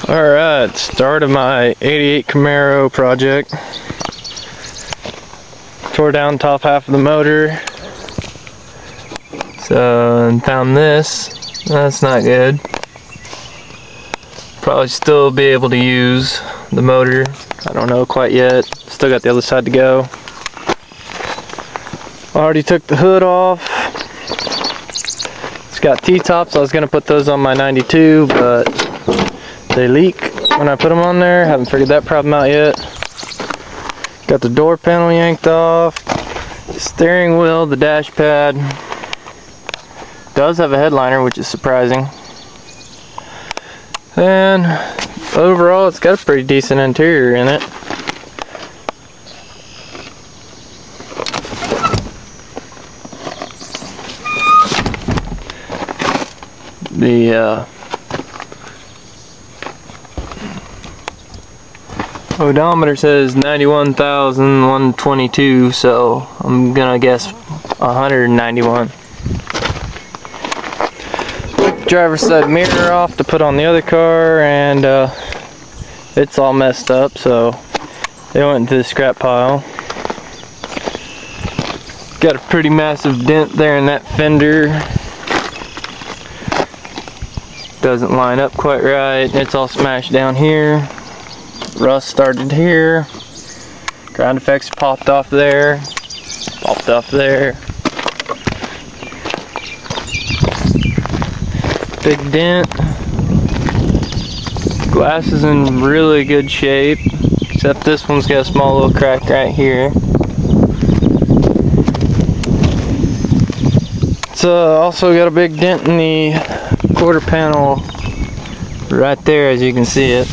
Alright, start of my 88 Camaro project. Tore down top half of the motor. So, and found this. That's not good. Probably still be able to use the motor. I don't know quite yet. Still got the other side to go. Already took the hood off. It's got T-tops. I was going to put those on my 92, but they leak when I put them on there. Haven't figured that problem out yet. Got the door panel yanked off. The steering wheel, the dash pad. Does have a headliner, which is surprising. And overall, it's got a pretty decent interior in it. The odometer says 91,122, so I'm gonna guess 191. Took the driver's side mirror off to put on the other car, and it's all messed up, so it went into the scrap pile. Got a pretty massive dent there in that fender. Doesn't line up quite right. It's all smashed down here. Rust started here. Ground effects popped off there. Popped off there. Big dent. Glass is in really good shape, except this one's got a small little crack right here. It's also got a big dent in the quarter panel right there, as you can see it.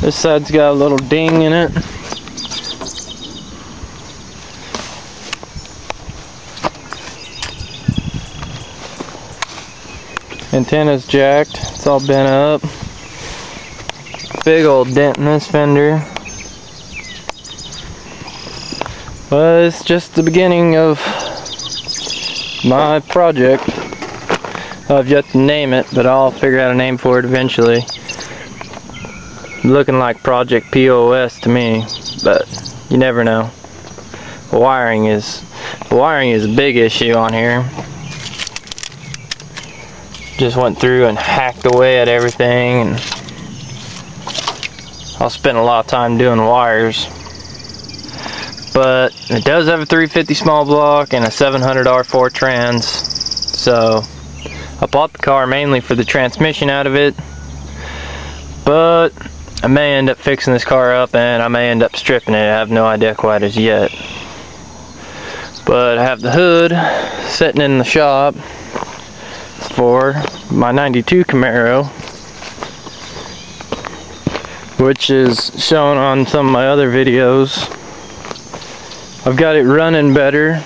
This side's got a little ding in it. Antenna's jacked. It's all bent up. Big old dent in this fender. But it's just the beginning of my project. I've yet to name it, but I'll figure out a name for it eventually. Looking like Project POS to me, but you never know. Wiring is a big issue on here. Just went through and hacked away at everything, and I'll spend a lot of time doing wires. But it does have a 350 small block and a 700 R4 trans, so I bought the car mainly for the transmission out of it. But I may end up fixing this car up, and I may end up stripping it. I have no idea quite as yet. But I have the hood sitting in the shop for my 92 Camaro, which is shown on some of my other videos. I've got it running better.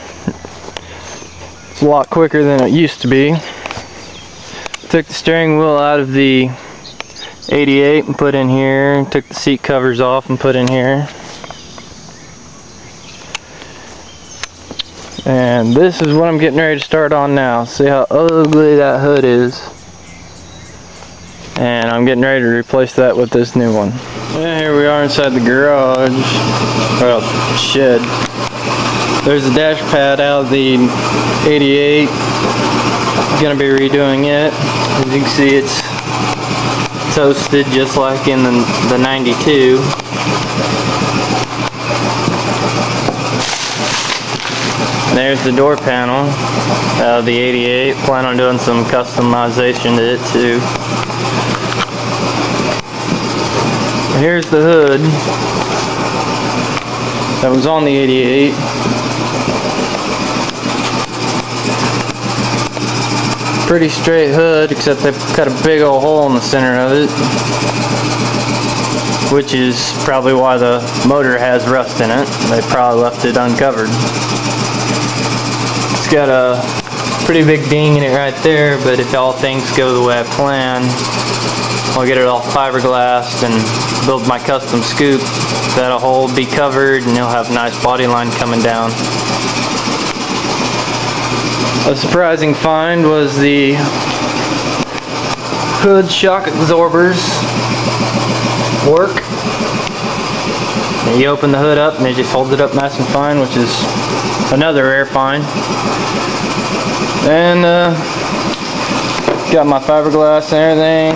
It's a lot quicker than it used to be. Took the steering wheel out of the 88 and put in here. Took the seat covers off and put in here. And this is what I'm getting ready to start on now. See how ugly that hood is. And I'm getting ready to replace that with this new one. And here we are inside the garage. Well, shed. There's the dash pad out of the 88. Gonna be redoing it. As you can see, it's toasted just like in the 92. There's the door panel out of the 88. Plan on doing some customization to it too. Here's the hood that was on the 88. Pretty straight hood, except they cut a big old hole in the center of it, which is probably why the motor has rust in it. They probably left it uncovered. It's got a pretty big ding in it right there, but if all things go the way I plan, I'll get it all fiberglassed and build my custom scoop. That'll hole be covered, and you'll have a nice body line coming down. A surprising find was the hood shock absorbers work. And you open the hood up and it just holds it up nice and fine, which is another rare find. And got my fiberglass and everything.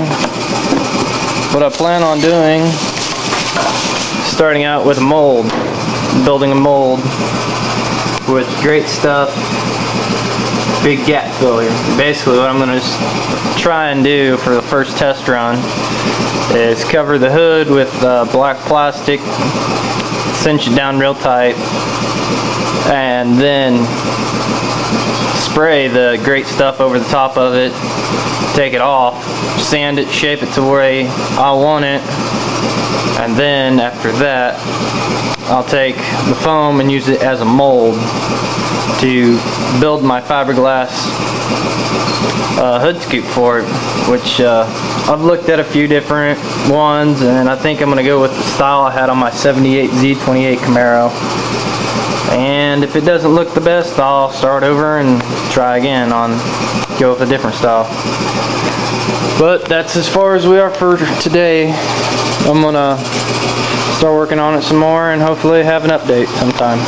What I plan on doing, starting out with a mold, building a mold with great stuff, big gap filler. Basically what I'm going to try and do for the first test run is cover the hood with black plastic, cinch it down real tight, and then spray the great stuff over the top of it, take it off, sand it, shape it to where I want it, and then after that I'll take the foam and use it as a mold to build my fiberglass hood scoop for it, which I've looked at a few different ones, and I think I'm going to go with the style I had on my 78 Z28 Camaro. And if it doesn't look the best, I'll start over and try again go with a different style. But that's as far as we are for today. I'm gonna start working on it some more and hopefully have an update sometime.